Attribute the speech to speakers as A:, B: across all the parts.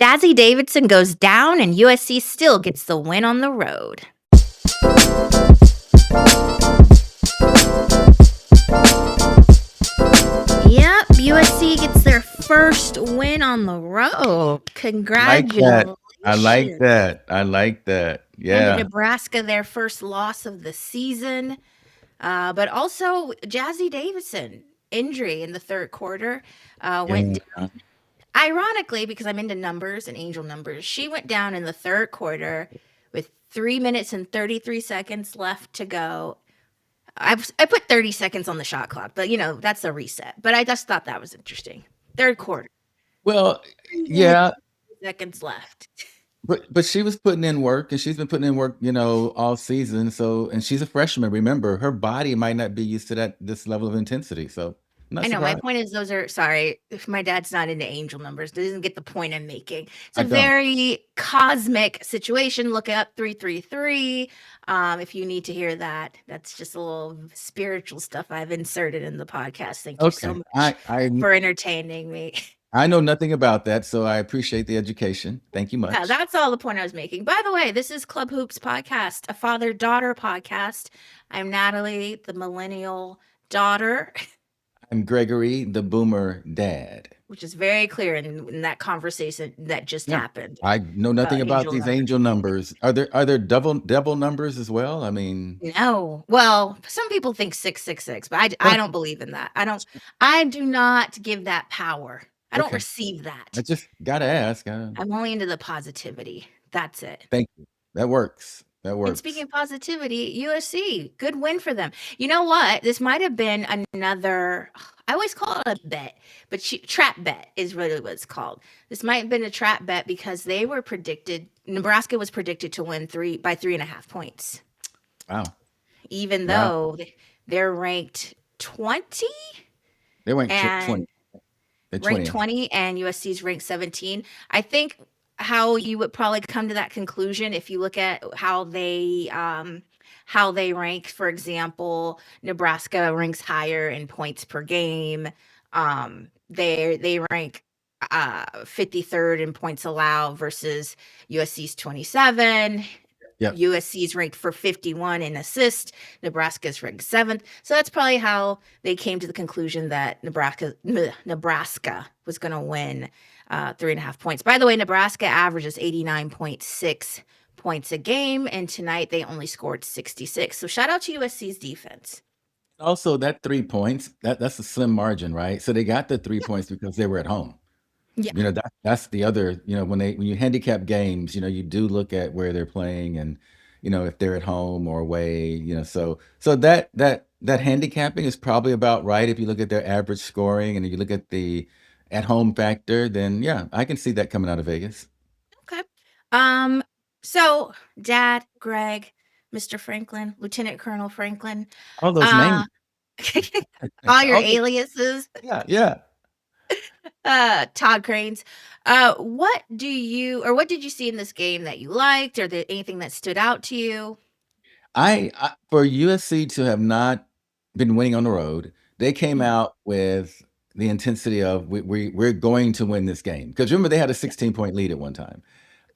A: Jazzy Davidson goes down and USC still gets the win on the road. Yep, USC gets their first win on the road.
B: Like that.
A: Congratulations.
B: I like that. I like that.
A: And
B: Yeah.
A: Nebraska, their first loss of the season. But also, Jazzy Davidson, injury in the third quarter, went
B: Yeah.
A: down. Ironically, because I'm into numbers and angel numbers, she went down in the third quarter with 3 minutes and 33 seconds left to go. I put 30 seconds on the shot clock, but that's a reset. But I just thought that was interesting. Third quarter,
B: Well,
A: 3 minutes,
B: yeah,
A: seconds left.
B: but she was putting in work, and she's been putting in work, all season. So, and she's a freshman. Remember, her body might not be used to this level of intensity. So, I'm
A: I
B: not
A: know. My
B: surprised.
A: point is, those are sorry. If my dad's not into angel numbers, doesn't get the point I'm making. It's
B: I
A: a
B: don't.
A: very cosmic situation. Look up 333. If you need to hear that, that's just a little spiritual stuff I've inserted in the podcast. Thank you so
B: Okay.
A: much for entertaining me.
B: I know nothing about that, so I appreciate the education. Thank you
A: Yeah,
B: much.
A: that's all the point I was making. By the way, this is Club Hoops Podcast, a father-daughter podcast. I'm Natalie, the millennial daughter,
B: I'm Gregory, the boomer dad.
A: which is very clear in that conversation that just
B: Yeah.
A: happened
B: I know
A: about
B: nothing about
A: angel
B: these
A: numbers.
B: angel numbers. Are there double numbers as well? I mean,
A: No. Well, some people think 666, but I
B: well,
A: don't believe in that. I do not give that power. I don't
B: okay.
A: receive
B: I
A: that.
B: just gotta ask.
A: I'm only into the positivity. That's it.
B: Thank you. That works. That
A: And speaking
B: works.
A: of positivity, USC, good win for them. You know what? This might have been another, I always call it a bet, but trap bet is really what it's called. This might have been a trap bet because Nebraska was predicted to win by 3.5 points,
B: Wow.
A: even
B: Wow.
A: though they're ranked 20
B: They went 20.
A: and
B: They're
A: ranked
B: 20th.
A: 20 and USC's ranked 17. I think how you would probably come to that conclusion if you look at how they rank. For example, Nebraska ranks higher in points per game. They rank 53rd in points allowed versus USC's 27.
B: Yep.
A: USC's ranked for 51 in assists. Nebraska's ranked 7th. So that's probably how they came to the conclusion that Nebraska was going to win 3.5 points. By the way, Nebraska averages 89.6 points a game, and tonight they only scored 66. So shout out to USC's defense.
B: Also, that 3 points, that's a slim margin, right? So they got the 3 points because they were at home.
A: Yeah.
B: That's the other, when you handicap games, you do look at where they're playing and, if they're at home or away, so that handicapping is probably about right. If you look at their average scoring and you look at the at home factor, then yeah, I can see that coming out of Vegas.
A: Okay. Um. So, Dad, Greg, Mr. Franklin, Lieutenant Colonel Franklin,
B: All those
A: uh,
B: names.
A: all your
B: All those,
A: aliases.
B: yeah, yeah.
A: Todd Cranes. What did you see in this game that you liked, or anything that stood out to you?
B: For USC to have not been winning on the road, they came
A: Mhm.
B: out with the intensity of we're going to win this game, because remember they had a 16-point lead at one time.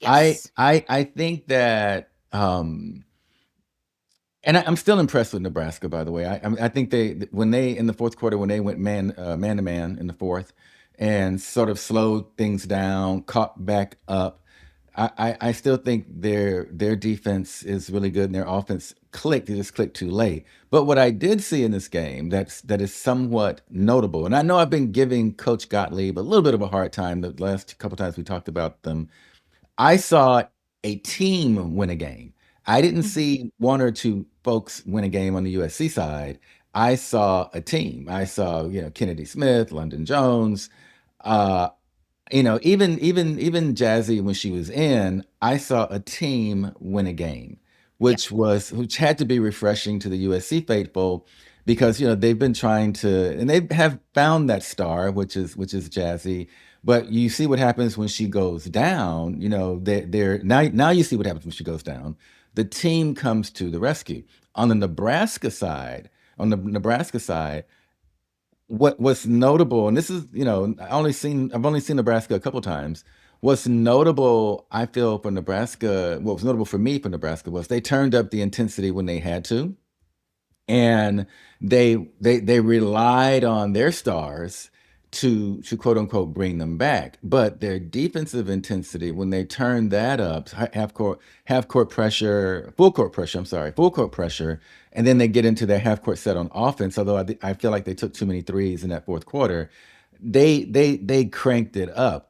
A: Yes.
B: I think that, and I'm still impressed with Nebraska, by the way. I think when they in the fourth quarter, when they went man to man in the fourth and sort of slowed things down, caught back up. I still think their defense is really good and their offense clicked. It just clicked too late. But what I did see in this game that is somewhat notable, and I know I've been giving Coach Gottlieb a little bit of a hard time the last couple times we talked about them. I saw a team win a game. I didn't
A: Mhm.
B: see one or two folks win a game on the USC side. I saw a team. I saw, Kennedy Smith, London Jones, uh, even Jazzy when she was in, I saw a team win a game,
A: Yeah.
B: which had to be refreshing to the USC faithful, because they've been trying to, and they have found that star, which is Jazzy. But you see what happens when she goes down. They're now you see what happens when she goes down. The team comes to the rescue. On the Nebraska side, on the Nebraska side, what's notable, and this is, I've only seen Nebraska a couple times. What's notable, I feel, for Nebraska, what was notable for me for Nebraska was they turned up the intensity when they had to, and they relied on their stars to quote unquote bring them back. But their defensive intensity, when they turned that up, half court pressure, full court pressure, I'm sorry, full court pressure, and then they get into their half court set on offense. Although I feel like they took too many threes in that fourth quarter, they cranked it up.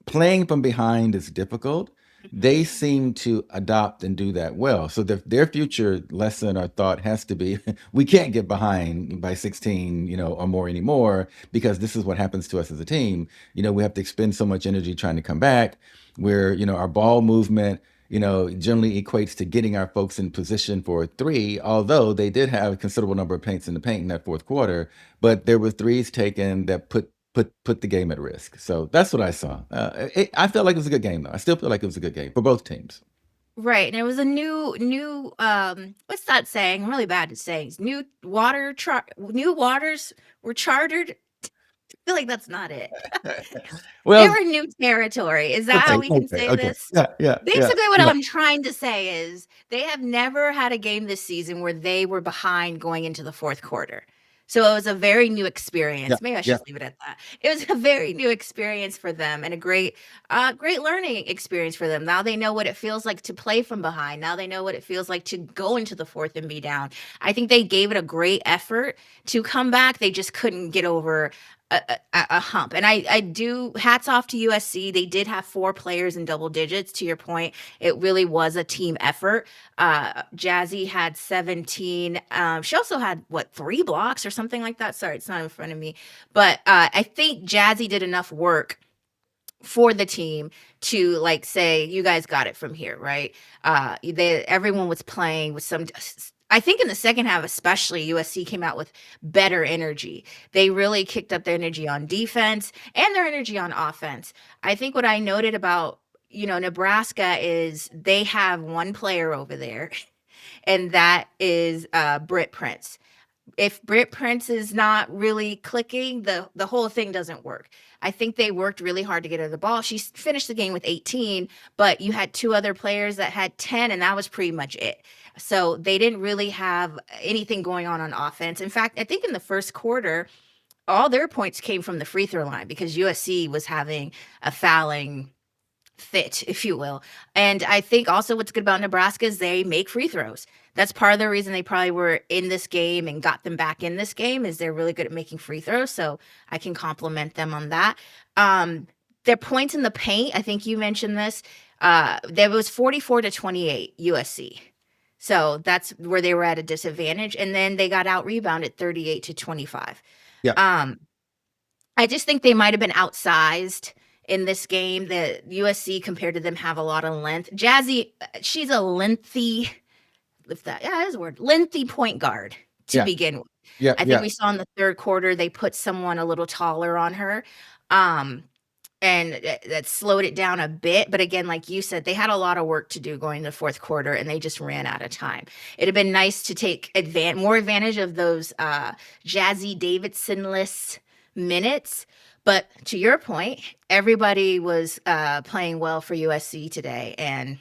B: Playing from behind is difficult. They seem to adopt and do that well. So their future lesson or thought has to be, we can't get behind by 16, or more anymore, because this is what happens to us as a team. We have to expend so much energy trying to come back, where, our ball movement, generally equates to getting our folks in position for a three, although they did have a considerable number of paints in the paint in that fourth quarter, but there were threes taken that put the game at risk. So that's what I saw. I felt like it was a good game, though. I still feel like it was a good game for both teams.
A: Right, and it was a new what's that saying? I'm really bad at sayings. New waters were chartered. I feel like that's not it. They
B: Well,
A: were new territory. Is that how
B: okay,
A: we can
B: okay,
A: say
B: okay.
A: this?
B: Yeah, yeah, yeah,
A: Basically, what
B: yeah,
A: I'm trying to say is they have never had a game this season where they were behind going into the fourth quarter. So it was a very new
B: yeah,
A: experience. Maybe I should
B: yeah.
A: just leave it at that. It was a very new experience for them and a great learning experience for them. Now they know what it feels like to play from behind. Now they know what it feels like to go into the fourth and be down. I think they gave it a great effort to come back. They just couldn't get over a hump. And I do hats off to USC. They did have 4 players in double digits. To your point, it really was a team effort. Jazzy had 17. She also had 3 blocks or something like that. Sorry, it's not in front of me. But I think Jazzy did enough work for the team to say, you guys got it from here, right? Everyone was playing with some. I think in the second half, especially, USC came out with better energy. They really kicked up their energy on defense and their energy on offense. I think what I noted about Nebraska is they have one player over there, and that is Britt Prince. If Britt Prince is not really clicking, the whole thing doesn't work. I think they worked really hard to get her the ball. She finished the game with 18, but you had 2 other players that had 10, and that was pretty much it. So they didn't really have anything going on offense. In fact, I think in the first quarter, all their points came from the free throw line because USC was having a fouling fit, if you will. And I think also what's good about Nebraska is they make free throws. That's part of the reason they probably were in this game and got them back in this game is they're really good at making free throws. So I can compliment them on that. Their points in the paint, I think you mentioned this, there was 44-28 USC. So that's where they were at a disadvantage. And then they got out rebounded 38-25.
B: Yeah.
A: I just think they might have been outsized in this game. The USC compared to them have a lot of length. Jazzy, she's a lengthy, lengthy point guard to
B: Yeah.
A: begin with.
B: Yeah.
A: I think we saw in the third quarter they put someone a little taller on her. And that slowed it down a bit. But again, like you said, they had a lot of work to do going to the fourth quarter, and they just ran out of time. It'd have been nice to take more advantage of those Jazzy Davidson-less minutes. But to your point, everybody was playing well for USC today and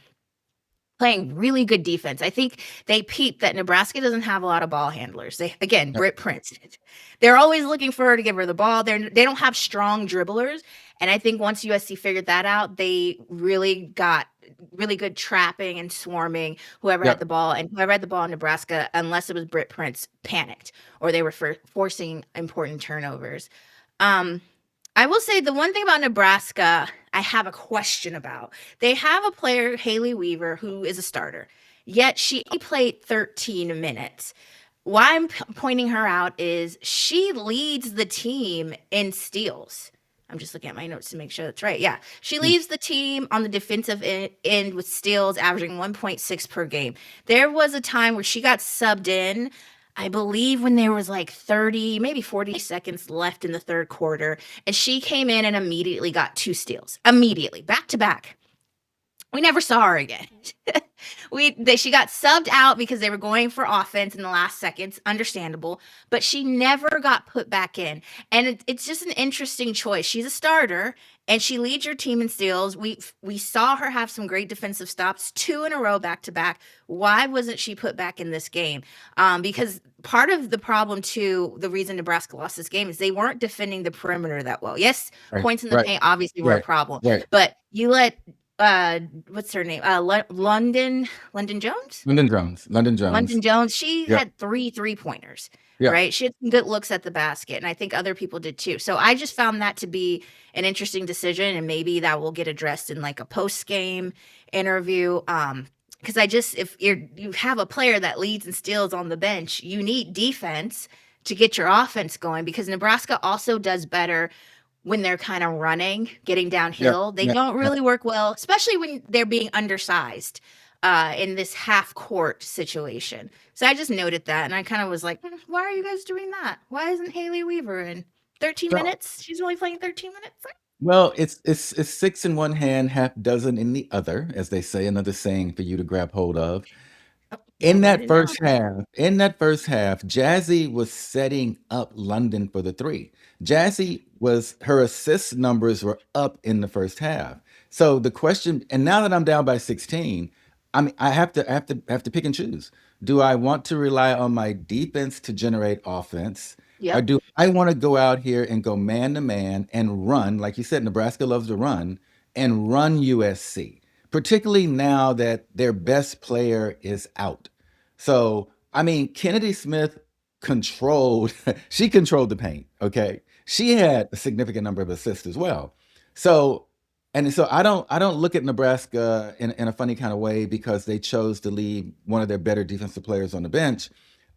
A: playing really good defense. I think they peeped that Nebraska doesn't have a lot of ball handlers.
B: Yeah.
A: Britt Prince. They're always looking for her to give her the ball. They don't have strong dribblers. And I think once USC figured that out, they really got really good trapping and swarming whoever
B: Yeah.
A: had the ball. And whoever had the ball in Nebraska, unless it was Britt Prince, panicked or they were forcing important turnovers. I will say the one thing about Nebraska I have a question about. They have a player, Haley Weaver, who is a starter, yet she played 13 minutes. Why I'm pointing her out is she leads the team in steals. I'm just looking at my notes to make sure that's right. Yeah, she leads the team on the defensive end with steals, averaging 1.6 per game. There was a time where she got subbed in, I believe when there was 30, maybe 40 seconds left in the third quarter, and she came in and immediately got 2 steals. Immediately, back to back. We never saw her again. She got subbed out because they were going for offense in the last seconds, understandable, but she never got put back in. And it's just an interesting choice. She's a starter and she leads your team in steals. We saw her have some great defensive stops, 2 in a row back to back. Why wasn't she put back in this game? Because part of the problem too, the reason Nebraska lost this game is they weren't defending the perimeter that well. Yes,
B: Right,
A: points in the
B: right,
A: paint obviously were a
B: right,
A: problem,
B: right.
A: but you let what's her name? London Jones?
B: London
A: London
B: Jones.
A: Jones. She
B: Yep,
A: had three pointers,
B: yep.
A: right? She had some good looks at the basket, and I think other people did too. So I just found that to be an interesting decision, and maybe that will get addressed in like a post game interview. Because if you have a player that leads and steals on the bench, you need defense to get your offense going because Nebraska also does better when they're kind of running, getting
B: Yep,
A: downhill. They
B: yep,
A: don't
B: yep.
A: really work well, especially when they're being undersized in this half court situation. So I just noted that and I kind of was like, why are you guys doing that? Why isn't Haley Weaver in 13
B: So,
A: minutes? She's only playing 13 minutes.
B: well, it's six in one hand, half dozen in the other, as they say, another saying for you to grab hold of.
A: Oh,
B: In
A: write
B: that
A: it down.
B: first half, Jazzy was setting up London for the three. Jazzy was her assist numbers were up in the first half. So the question, and now that I'm down by 16, I mean I have to pick and choose. Do I want to rely on my defense to generate offense? Or
A: Yep.
B: do I want to go out here and go man to man and run, like you said, Nebraska loves to run, and run USC, particularly now that their best player is out. So, I mean, Kennedy Smith controlled, she controlled the paint, okay? She had a significant number of assists as well. So, and so I don't look at Nebraska in a funny kind of way because they chose to leave one of their better defensive players on the bench.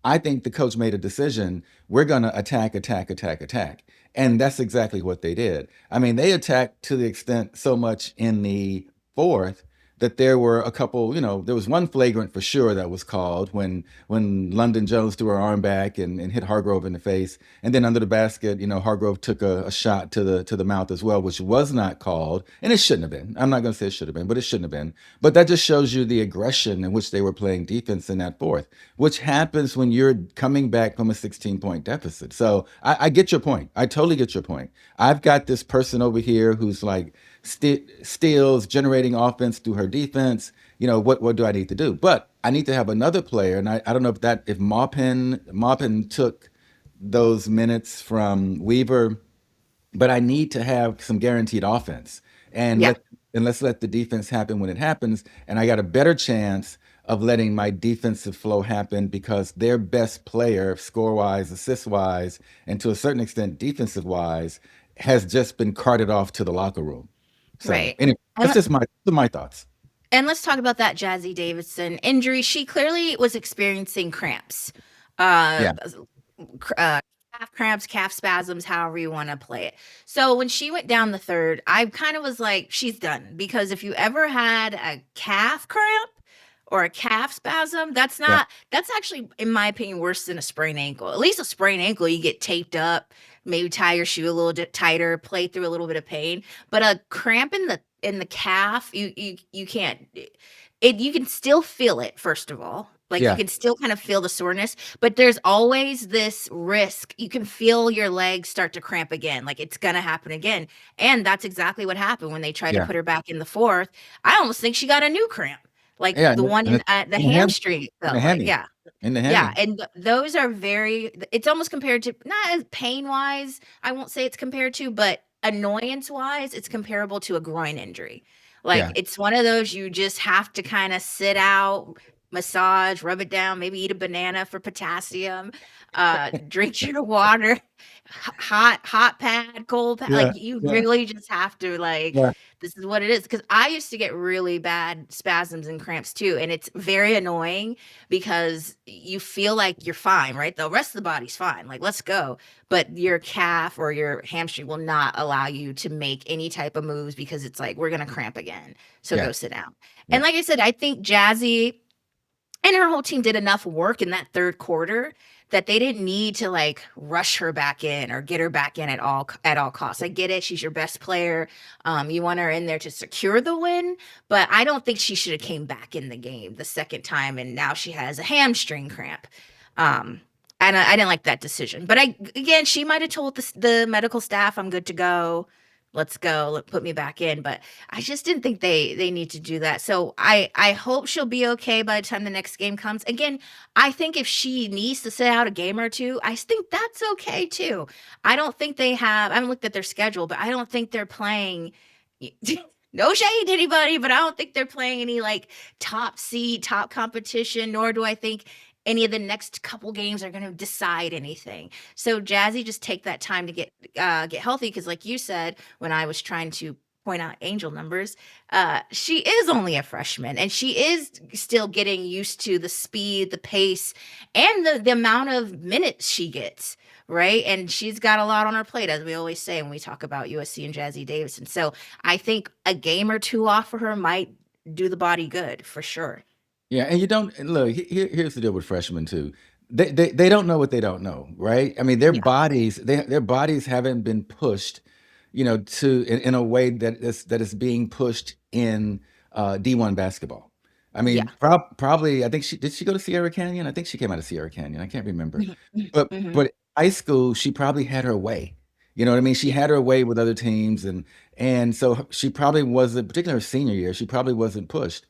B: I think the coach made a decision. We're going to attack, attack, attack, attack. And that's exactly what they did. I mean, they attacked to the extent so much in the fourth that there were a couple, there was one flagrant for sure that was called when London Jones threw her arm back and hit Hargrove in the face. And then under the basket, Hargrove took a shot to the mouth as well, which was not called. And it shouldn't have been. I'm not going to say it should have been, but it shouldn't have been. But that just shows you the aggression in which they were playing defense in that fourth, which happens when you're coming back from a 16-point deficit. So I get your point. I totally get your point. I've got this person over here who's like steals, generating offense through her defense. What do I need to do? But I need to have another player, and I don't know if Maupin took those minutes from Weaver, but I need to have some guaranteed offense. And
A: Yeah.
B: let's let the defense happen when it happens. And I got a better chance of letting my defensive flow happen because their best player, score wise, assist wise, and to a certain extent defensive wise, has just been carted off to the locker room. So
A: Right.
B: anyway,
A: And
B: that's just my thoughts.
A: let's talk about that Jazzy Davidson injury. She clearly was experiencing cramps.
B: Yeah,
A: Uh calf cramps, calf spasms, however you want to play it. So when she went down the third, I kind of was like, she's done. Because if you ever had a calf cramp or a calf spasm,
B: yeah,
A: that's actually, in my opinion, worse than a sprained ankle. At least a sprained ankle, you get taped up, maybe tie your shoe a little bit tighter, play through a little bit of pain. But a cramp in the calf, you can't you can still feel it, first of all. Like you
B: yeah,
A: can still kind of feel the soreness, but there's always this risk. You can feel your legs start to cramp again. Like it's gonna happen again. And that's exactly what happened when they tried to
B: yeah,
A: put her back in the fourth. I almost think she got a new cramp. Like
B: yeah.
A: the one in the
B: In the ham,
A: hamstring
B: in the
A: felt like,
B: hammy,
A: yeah.
B: in the
A: Yeah,
B: hammy.
A: and those are very it's almost compared to not as pain-wise, I won't say it's compared to, but annoyance-wise, it's comparable to a groin injury. Like,
B: Yeah,
A: it's one of those you just have to kinda sit out, massage, rub it down, maybe eat a banana for potassium, drink your water, hot pad, cold pad,
B: yeah,
A: like, you
B: yeah,
A: really just have to, like,
B: yeah,
A: this is what it is. Because I used to get really bad spasms and cramps too, and it's very annoying because you feel like you're fine, right? The rest of the body's fine, like, "Let's go," but your calf or your hamstring will not allow you to make any type of moves because it's like, "We're gonna cramp again, so
B: yeah,
A: go sit down." And
B: yeah,
A: like I said, I think Jazzy and her whole team did enough work in that third quarter that they didn't need to like rush her back in or get her back in at all costs. I get it. She's your best player. You want her in there to secure the win, but I don't think she should have came back in the game the second time, and now she has a hamstring cramp. Um, and I didn't like that decision. But again, she might have told the medical staff, "I'm good to go. Let's go. Put me back in." But I just didn't think they need to do that. So I hope she'll be okay by the time the next game comes. Again, I think if she needs to sit out a game or two, I think that's okay too. I don't think they have. I haven't looked at their schedule, but I don't think they're playing. No shade to anybody, but I don't think they're playing any like top seed, top competition, nor do I think any of the next couple games are going to decide anything. So Jazzy, just take that time to get healthy, because like you said, when I was trying to point out angel numbers, she is only a freshman, and she is still getting used to the speed, the pace, and the amount of minutes she gets. Right. And she's got a lot on her plate, as we always say when we talk about USC and Jazzy Davidson. So I think a game or two off for her might do the body good for sure.
B: Yeah, and you don't and look. Here's the deal with freshmen too. They don't know what they don't know, right? I mean,
A: Yeah.
B: their bodies haven't been pushed, to in a way that is being pushed in D1 basketball. I
A: Yeah.
B: mean, probably. I think she go to Sierra Canyon. I think she came out of Sierra Canyon. I can't remember,
A: Mhm,
B: but
A: mhm.
B: but high school she probably had her way. You know what I mean? She
A: Yeah.
B: had her way with other teams, and so she probably wasn't, particularly her senior year. She probably wasn't pushed.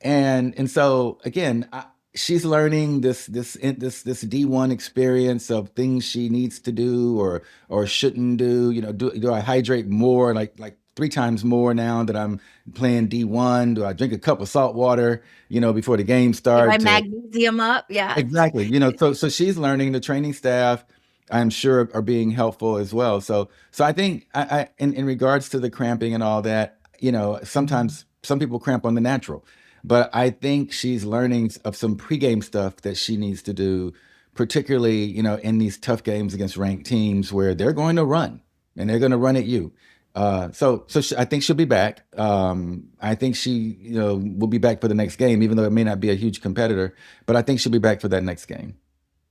B: And so again, she's learning this D1 experience of things she needs to do or shouldn't do. Do I hydrate more, like three times more now that I'm playing D1? Do I drink a cup of salt water, before the game
A: Get my
B: start?
A: magnesium up. Yeah.
B: Exactly. So she's learning. The training staff, I'm sure, are being helpful as well. So I think in regards to the cramping and all that, sometimes some people cramp on the natural, but I think she's learning of some pregame stuff that she needs to do, particularly, in these tough games against ranked teams where they're going to run and they're going to run at you. I think she'll be back. I think she, will be back for the next game, even though it may not be a huge competitor. But I think she'll be back for that next game.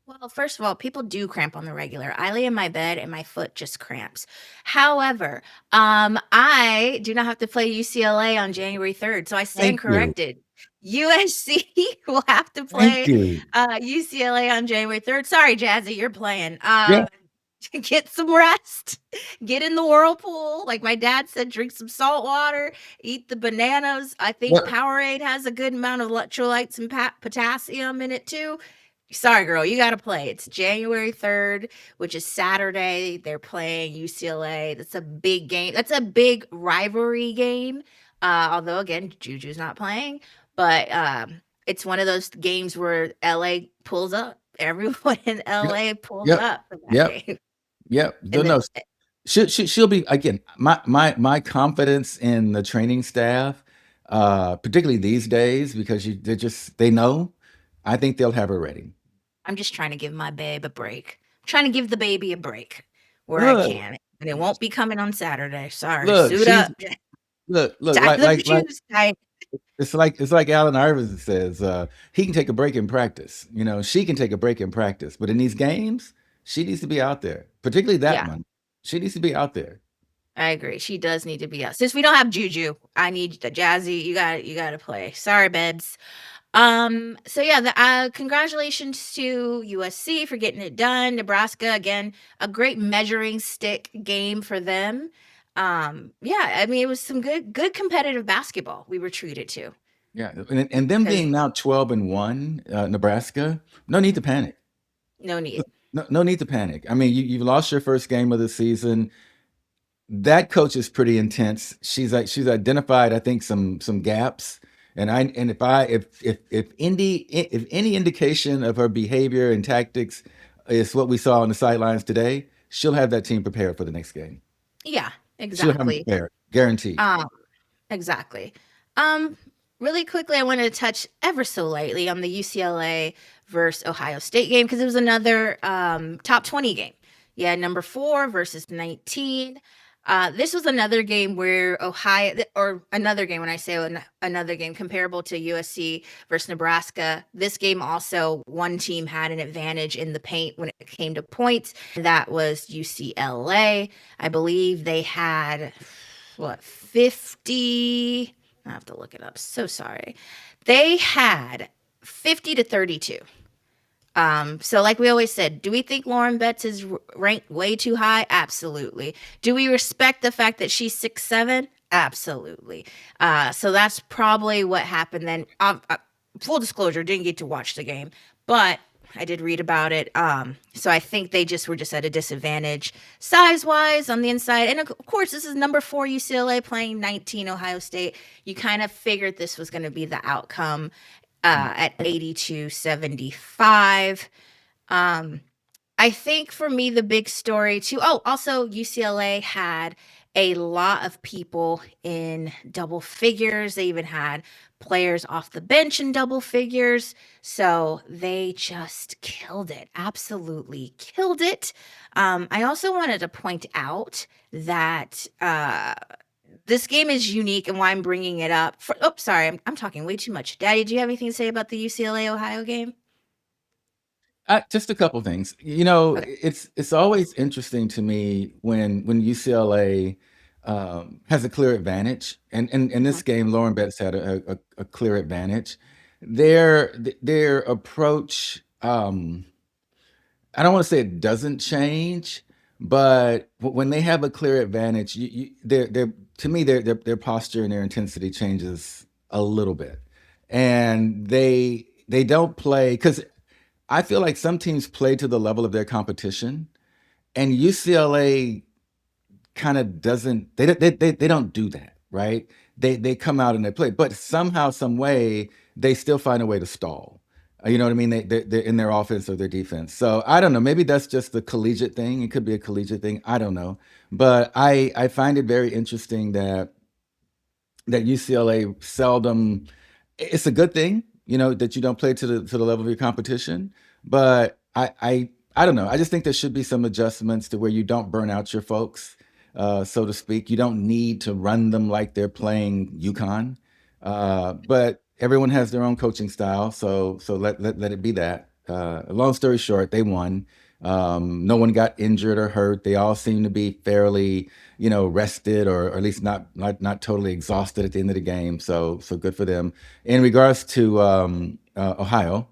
A: Well, first of all, people do cramp on the regular. I lay in my bed and my foot just cramps. However, I do not have to play UCLA on January 3rd, so I stand
B: Thank you.
A: corrected. USC will have to
B: Thank
A: play
B: you.
A: UCLA on January 3rd. Sorry, Jazzy, you're playing.
B: Yeah.
A: Get some rest, get in the whirlpool. Like my dad said, drink some salt water, eat the bananas. I think
B: Well,
A: Powerade has a good amount of electrolytes and potassium in it too. Sorry, girl, you got to play. It's January 3rd, which is Saturday. They're playing UCLA. That's a big game. That's a big rivalry game. Although, again, Juju's not playing. But it's one of those games where LA pulls up. Everyone in
B: yep.
A: LA pulls
B: Yep.
A: up for that
B: Yep.
A: game.
B: Yep.
A: And
B: Don't
A: then,
B: know. She'll be, again. My confidence in the training staff, particularly these days, because they know. I think they'll have her ready.
A: I'm just trying to give my babe a break. I'm trying to give the baby a break where I
B: Look,
A: can. And it won't be coming on Saturday. Sorry.
B: look.
A: Suit up.
B: Look.
A: Tie
B: Like
A: the
B: like like
A: shoes tight.
B: it's like Allen Iverson says. He can take a break in practice. She can take a break in practice, but in these games, she needs to be out there. Particularly that
A: Yeah,
B: one. She needs to be out there.
A: I agree. She does need to be out. Since we don't have Juju, I need the Jazzy. You gotta play. Sorry, Beds. So yeah, congratulations to USC for getting it done. Nebraska, again, a great measuring stick game for them. Yeah, I mean, it was some good competitive basketball we were treated to.
B: Yeah, and them
A: Because
B: being now 12-1, Nebraska, no need to panic.
A: no need.
B: No need to panic. I mean, you've lost your first game of the season. That coach is pretty intense. She's identified, I think, some gaps. And if any indication of her behavior and tactics is what we saw on the sidelines today, she'll have that team prepared for the next game.
A: Yeah,
B: She'll have them
A: exactly.
B: prepared, guaranteed.
A: Um, exactly. Um, Really quickly, I wanted to touch ever so lightly on the UCLA versus Ohio State game because it was another top 20 game. Yeah, number 4 versus 19. This was another game where or another game, when I say another game comparable to USC versus Nebraska, this game also, one team had an advantage in the paint when it came to points. And that was UCLA. I believe they had, 50? I have to look it up. So sorry. They had 50 to 32. So like we always said, do we think Lauren Betts is ranked way too high? Absolutely. Do we respect the fact that she's 6'7"? Absolutely. So that's probably what happened then. Full disclosure, didn't get to watch the game, but I did read about it. So I think they were just at a disadvantage size-wise on the inside. And of course, this is number 4 UCLA playing 19 Ohio State. You kind of figured this was going to be the outcome at 82-75. I think for me, the big story too. Oh, also UCLA had a lot of people in double figures. They even had players off the bench in double figures. So they just killed it. Absolutely killed it. I also wanted to point out that this game is unique, and why I'm bringing it up. Sorry, I'm talking way too much. Daddy, do you have anything to say about the UCLA Ohio game?
B: Just a couple things.
A: Okay.
B: It's always interesting to me when UCLA has a clear advantage, and in this game, Lauren Betts had a clear advantage. Their approach, I don't want to say it doesn't change, but when they have a clear advantage, their to me their posture and their intensity changes a little bit, and they don't play because I feel like some teams play to the level of their competition, and UCLA kind of doesn't. They don't do that, right? They come out and they play, but somehow, some way, they still find a way to stall. You know what I mean? They're in their offense or their defense. So I don't know. Maybe that's just the collegiate thing. It could be a collegiate thing. I don't know. But I find it very interesting that UCLA seldom. It's a good thing, that you don't play to the level of your competition. But I don't know. I just think there should be some adjustments to where you don't burn out your folks, so to speak. You don't need to run them like they're playing UConn. But everyone has their own coaching style, so let it be that. Long story short, they won. No one got injured or hurt. They all seem to be fairly, rested, or at least not totally exhausted at the end of the game. So good for them. In regards to Ohio,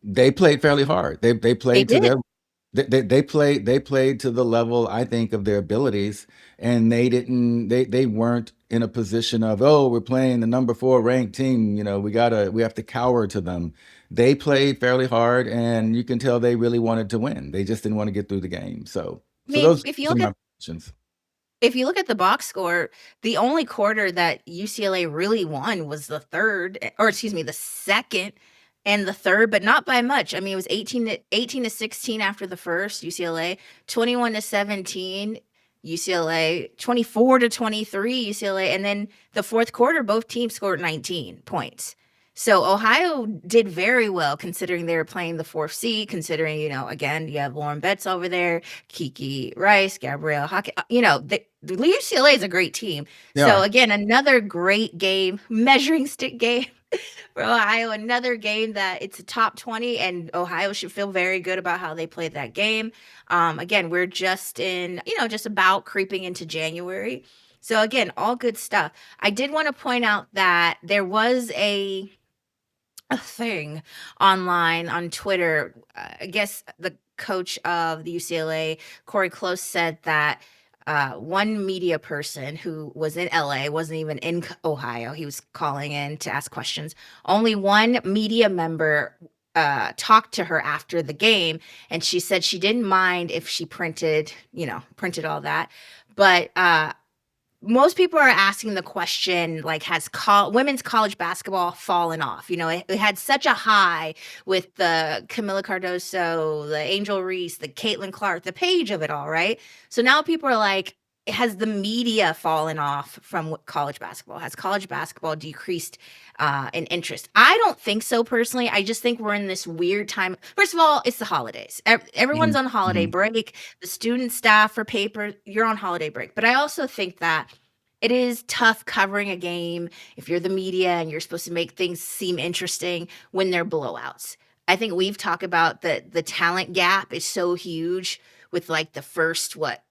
B: they played fairly hard. They
A: They
B: played to
A: did.
B: they played to the level, I think, of their abilities, and they weren't in a position of, oh, we're playing the number 4 ranked team. We have to cower to them. They played fairly hard, and you can tell they really wanted to win. They just didn't want to get through the game. So
A: I
B: so
A: mean,
B: those are my questions.
A: if you look at the box score, the only quarter that UCLA really won was the third, or excuse me, the second and the third, but not by much. I mean, it was 18 to 16 after the first, UCLA, 21 to 17, UCLA, 24 to 23, UCLA, and then the fourth quarter, both teams scored 19 points. So Ohio did very well considering they were playing the 4th seed, considering, again, you have Lauren Betts over there, Kiki Rice, Gabrielle Hockey. The UCLA is a great team.
B: They
A: So
B: are.
A: again, another great game, measuring stick game for Ohio. Another game that it's a top 20, and Ohio should feel very good about how they played that game. Again, we're just just about creeping into January. So again, all good stuff. I did want to point out that there was a thing online on Twitter. I guess the coach of the UCLA, Cori Close, said that one media person who was in LA, wasn't even in Ohio. He was calling in to ask questions. Only one media member talked to her after the game, and she said she didn't mind if she printed all that, but most people are asking the question, like, has women's college basketball fallen off? It had such a high with the Camila Cardoso, the Angel Reese, the Caitlin Clark, the Paige of it all, right? So now people are like, has the media fallen off from college basketball? Has college basketball decreased in interest? I don't think so personally. I just think we're in this weird time. First of all, it's the holidays. Everyone's
B: Mhm,
A: on holiday
B: mhm.
A: break. The student staff for paper, you're on holiday break. But I also think that it is tough covering a game if you're the media and you're supposed to make things seem interesting when they're blowouts. I think we've talked about the talent gap is so huge with like the first what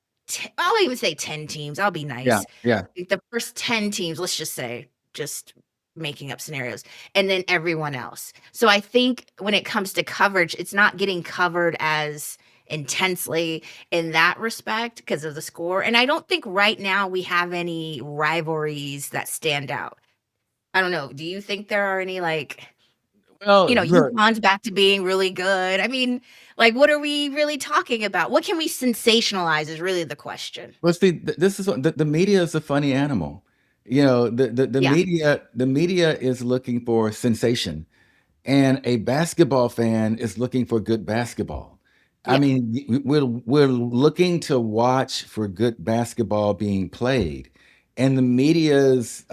A: I'll even say 10 teams. I'll be
B: Yeah,
A: nice.
B: yeah.
A: Like the first 10 teams, let's just say, just making up scenarios, and then everyone else. So I think when it comes to coverage, it's not getting covered as intensely in that respect because of the score. And I don't think right now we have any rivalries that stand out. I don't know. Do you think there are any like,
B: Well, look,
A: UConn's back to being really good? I mean, like, what are we really talking about? What can we sensationalize is really the question.
B: well, see, this is what the media is a funny animal. You know,
A: Yeah.
B: the media is looking for sensation, and a basketball fan is looking for good basketball. I
A: Yeah.
B: mean, we're looking to watch for good basketball being played, and the media's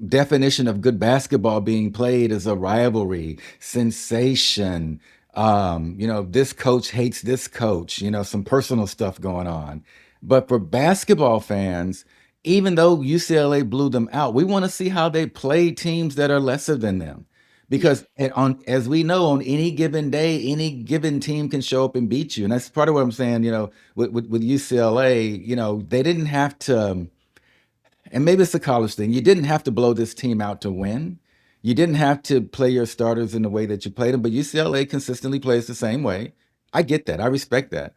B: definition of good basketball being played is a rivalry, sensation. This coach hates this coach. Some personal stuff going on. But for basketball fans, even though UCLA blew them out, we want to see how they play teams that are lesser than them.
A: Yeah.
B: Because as we know, on any given day, any given team can show up and beat you. And that's part of what I'm saying, with UCLA, they didn't have to, and maybe it's a college thing, you didn't have to blow this team out to win. You didn't have to play your starters in the way that you played them, but UCLA consistently plays the same way. I get that. I respect that.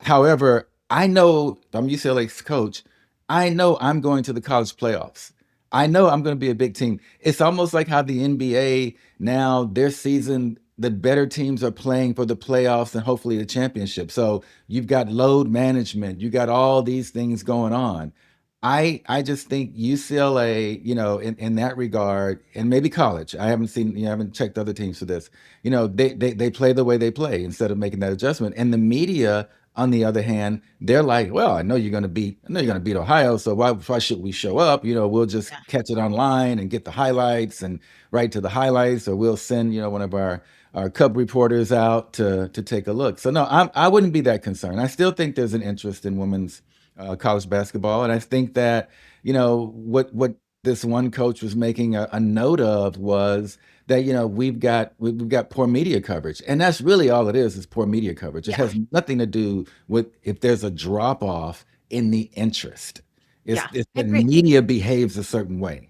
B: However, I know I'm UCLA's coach. I know I'm going to the college playoffs. I know I'm going to be a big team. It's almost like how the NBA now, their season, the better teams are playing for the playoffs and hopefully the championship. So you've got load management, you got all these things going on. I just think UCLA, in that regard, and maybe college. I haven't seen, I haven't checked other teams for this. They play the way they play instead of making that adjustment. And the media, on the other hand, they're like, well, I know you're gonna beat Ohio, so why should we show up? We'll just
A: Yeah.
B: catch it online and get the highlights and right to the highlights, or we'll send, one of our Cub reporters out to take a look. So no, I wouldn't be that concerned. I still think there's an interest in women's college basketball, and I think that what this one coach was making a note of was that we've got poor media coverage, and that's really all it is poor media coverage. It
A: Yeah.
B: has nothing to do with if there's a drop off in the interest. It's
A: Yeah.
B: it's
A: I
B: that
A: agree.
B: media behaves a certain way.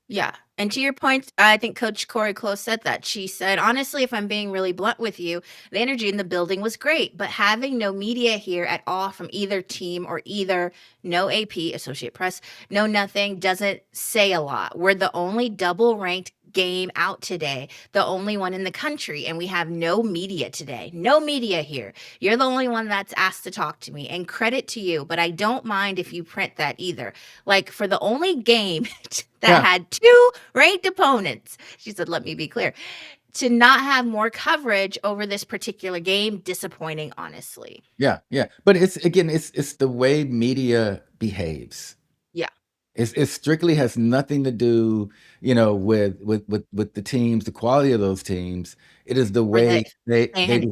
A: Yeah. And to your point, I think Coach Cori Close said that. She said, honestly, if I'm being really blunt with you, the energy in the building was great, but having no media here at all from either team or either no AP, Associate Press, no nothing doesn't say a lot. We're the only double ranked game out today, the only one in the country, and we have no media today. No media here. You're the only one that's asked to talk to me, and credit to you, but I don't mind if you print that either. Like for the only game that
B: Yeah,
A: had two ranked opponents. She said, let me be clear. To not have more coverage over this particular game, disappointing, honestly.
B: yeah, yeah. But it's the way media behaves.
A: Yeah.
B: It strictly has nothing to do, with the teams, the quality of those teams. It is the
A: Or
B: way
A: the
B: they
A: fan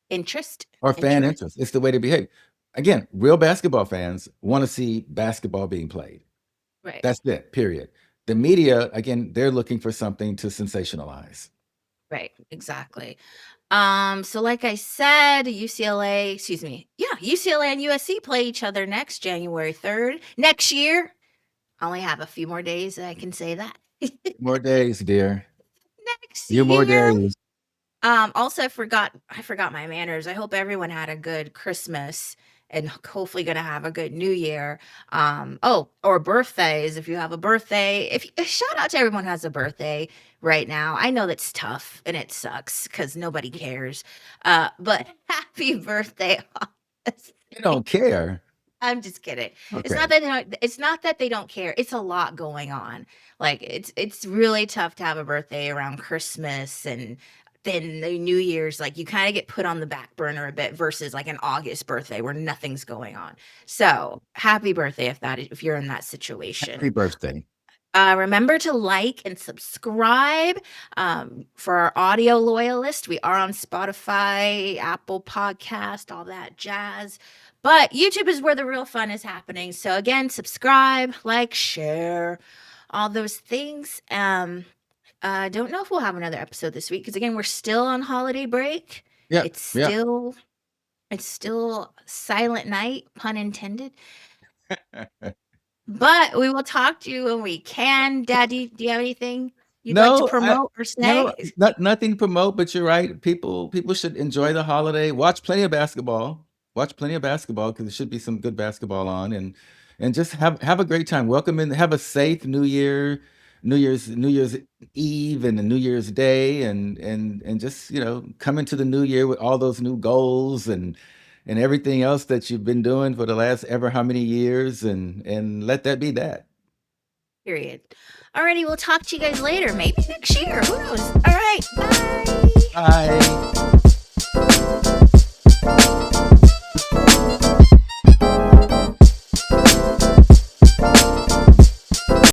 A: interest,
B: or fan
A: interest.
B: interest. It's the way they behave. Again, real basketball fans want to see basketball being played.
A: Right.
B: That's it, period. The media, again, they're looking for something to sensationalize.
A: Right. Exactly. So like I said, UCLA, excuse me. Yeah, UCLA and USC play each other next January 3rd. Next year. I only have a few more days that I can say that.
B: More days, dear.
A: Next
B: Few more
A: year.
B: days.
A: Also I forgot my manners. I hope everyone had a good Christmas and hopefully gonna have a good New Year. Or birthdays if you have a birthday. If shout out to everyone who has a birthday right now. I know that's tough and it sucks because nobody cares. But happy birthday,
B: You don't care.
A: I'm just kidding.
B: Okay.
A: It's not that they don't care. It's a lot going on. Like it's really tough to have a birthday around Christmas and then the New Year's, like, you kind of get put on the back burner a bit versus like an August birthday where nothing's going on. So happy birthday if you're in that situation.
B: Happy birthday.
A: Remember to like and subscribe. For our audio loyalists, we are on Spotify, Apple Podcast, all that jazz. But YouTube is where the real fun is happening. So again, subscribe, like, share, all those things. I don't know if we'll have another episode this week because again, we're still on holiday break.
B: Yeah,
A: It's
B: yeah.
A: still silent night, pun intended. But we will talk to you when we can. Daddy, do you have anything you'd like to promote or say?
B: Nothing to promote, but you're right. People should enjoy the holiday. Watch plenty of basketball. Watch plenty of basketball because there should be some good basketball on, and just have a great time. Welcome in. Have a safe New Year, New Year's Eve, and the New Year's Day, and just come into the new year with all those new goals and everything else that you've been doing for the last ever how many years, and let that be that.
A: Period. Alrighty, we'll talk to you guys later. Maybe next year. Who knows? All right. Bye.
B: Bye.